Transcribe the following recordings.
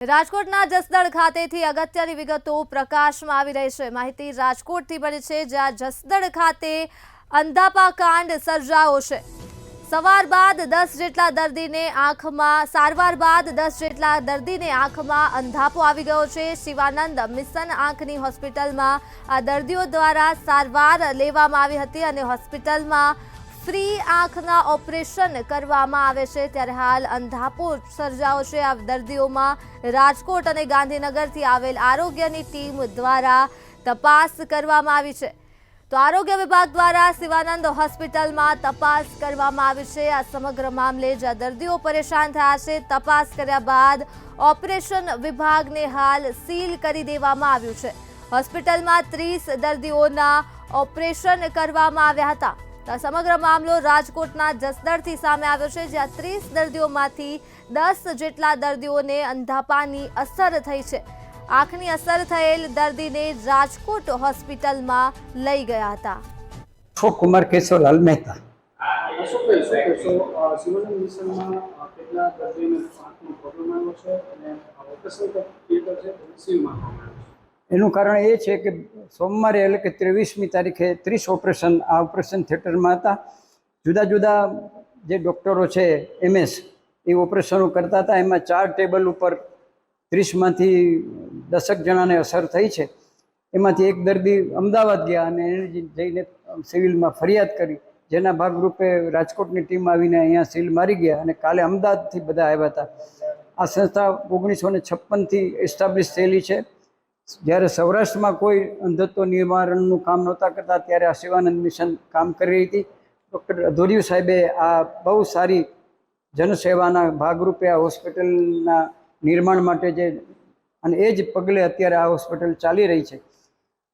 રાજકોટના જસદણ ખાતેથી અગત્યની વિગતો પ્રકાશમાં આવી રહી છે। માહિતી રાજકોટથી મળી છે, જ્યાં જસદણ ખાતે અંધાપા કાંડ સર્જાયો છે। સારવાર બાદ 10 જેટલા દર્દીને આંખમાં અંધાપો આવી ગયો છે। શિવાનંદ મિશન આંખની હોસ્પિટલમાં આ દર્દીઓ દ્વારા સારવાર લેવામાં આવી હતી અને હોસ્પિટલમાં ફ્રી આંખના ઓપરેશન કરવામાં આવે છે। ત્યારે હાલ અંધાપો સર્જાયો છે। આ દર્દીઓમાં રાજકોટ અને ગાંધીનગરથી આવેલ આરોગ્યની ટીમ દ્વારા તપાસ કરવામાં આવી છે। તો આરોગ્ય વિભાગ દ્વારા શિવાનંદ હોસ્પિટલમાં તપાસ કરવામાં આવી છે। આ સમગ્ર મામલે જ્યાં દર્દીઓ પરેશાન થયા છે, તપાસ કર્યા બાદ ઓપરેશન વિભાગને હાલ સીલ કરી દેવામાં આવ્યું છે। હોસ્પિટલમાં 30 દર્દીઓના ઓપરેશન કરવામાં આવ્યા હતા। તો સમગ્ર મામલો રાજકોટના જસદણથી સામે આવ્યો છે, જ્યાં 30 દર્દીઓમાંથી 10 જેટલા દર્દીઓને અંધાપાની અસર થઈ છે। આંખની અસર થયેલ દર્દીને રાજકોટ હોસ્પિટલમાં લઈ ગયા હતા। અશોક કુમાર કેશવલાલ મહેતા। એનું કારણ એ છે કે સોમવારે એટલે કે 23મી તારીખે 30 ઓપરેશન આ ઓપરેશન થિયેટરમાં હતા। જુદા જુદા જે ડૉક્ટરો છે MS એ ઓપરેશનો કરતા હતા। એમાં 4 ટેબલ ઉપર 30માંથી 10 જણાને અસર થઈ છે। એમાંથી એક દર્દી અમદાવાદ ગયા અને એને જઈને સિવિલમાં ફરિયાદ કરી, જેના ભાગરૂપે રાજકોટની ટીમ આવીને અહીંયા સીલ મારી ગયા અને કાલે અમદાવાદથી બધા આવ્યા હતા। આ સંસ્થા 1956થી એસ્ટાબ્લિશ થયેલી છે। જ્યારે સૌરાષ્ટ્રમાં કોઈ અંધત્વ નિવારણનું કામ નહોતા કરતા, ત્યારે આ શિવાનંદ મિશન કામ કરી રહી હતી। ડૉક્ટર અધોરિયું સાહેબે આ બહુ સારી જનસેવાના ભાગરૂપે આ હોસ્પિટલના નિર્માણ માટે અને એ જ પગલે અત્યારે આ હોસ્પિટલ ચાલી રહી છે।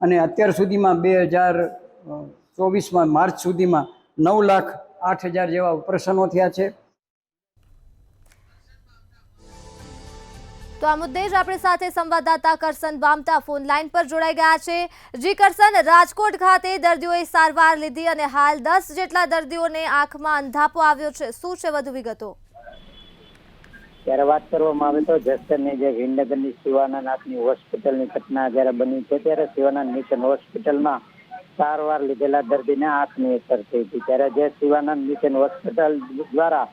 અને અત્યાર સુધીમાં 2024માં માર્ચ સુધીમાં 9,08,000 જેવા ઓપરેશનો થયા છે। તો આ મુદ્દે જ આપણી સાથે સંવાદદાતા કરસન બામતા ફોન લાઈન પર જોડાઈ ગયા છે। જી કરસન, રાજકોટ ખાતે દર્દીઓએ સારવાર લીધી અને હાલ 10 જેટલા દર્દીઓને આંખમાં અંધાપો આવ્યો છે। શું છે વધુ વિગતો? ત્યારે વાત કરવામાં આવે તો જસદણની જે વિનગરની શિવાનંદ આંખની હોસ્પિટલની ઘટના જ્યારે બની છે, ત્યારે શિવાનંદ મિશન હોસ્પિટલમાં સારવાર લીધેલા દર્દીને આંખની અસર થઈ હતી। ત્યારે જે શિવાનંદ મિશન હોસ્પિટલ દ્વારા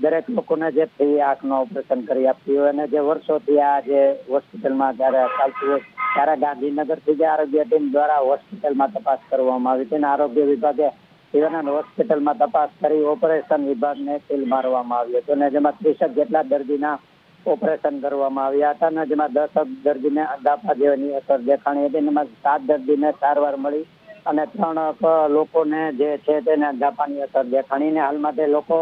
દરેક લોકોને જે ફ્રી આંખનું ઓપરેશન કરી આપ્યું હોય અને જે વર્ષોથી આ જે હોસ્પિટલમાં જ્યારે ચાલતું હોય, ત્યારે ગાંધીનગરથી જે આરોગ્ય ટીમ દ્વારા હોસ્પિટલમાં તપાસ કરવામાં આવી હતી અને આરોગ્ય વિભાગે શિવાનંદ હોસ્પિટલમાં તપાસ કરી ઓપરેશન વિભાગને સીલ મારવામાં આવ્યો હતો અને જેમાં 30 જેટલા દર્દીના ઓપરેશન કરવામાં આવ્યા હતા અને જેમાં 10 દર્દીને અંધાપા જેવાની અસર દેખાણી હતી। એમાં 7 દર્દીને સારવાર મળી અને 3 લોકોને જે છે તેને અંધાપાની અસર દેખાણી અને હાલમાં તે લોકો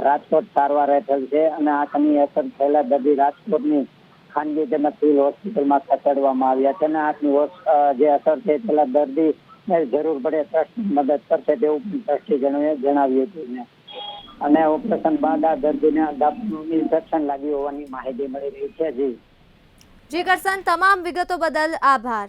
રાજકોટ સારવાર હેઠળ છે અને આંખની અસર થયેલા દર્દી રાજકોટની ખાનગી તેમજ સિવિલ હોસ્પિટલમાં ખસેડવામાં આવ્યા છે અને આંખની જે અસર છે પેલા દર્દી જરૂર પડે ટ્રસ્ટની મદદ કરશે તેવું પણ ટ્રસ્ટીજનોએ જણાવ્યું હતું અને ઓપરેશન બાદ આ દર્દીને અંધાપાનું ઇન્ફેક્શન લાગ્યું હોવાની માહિતી મળી રહી છે। જી કરસન, તમામ વિગતો બદલ આભાર।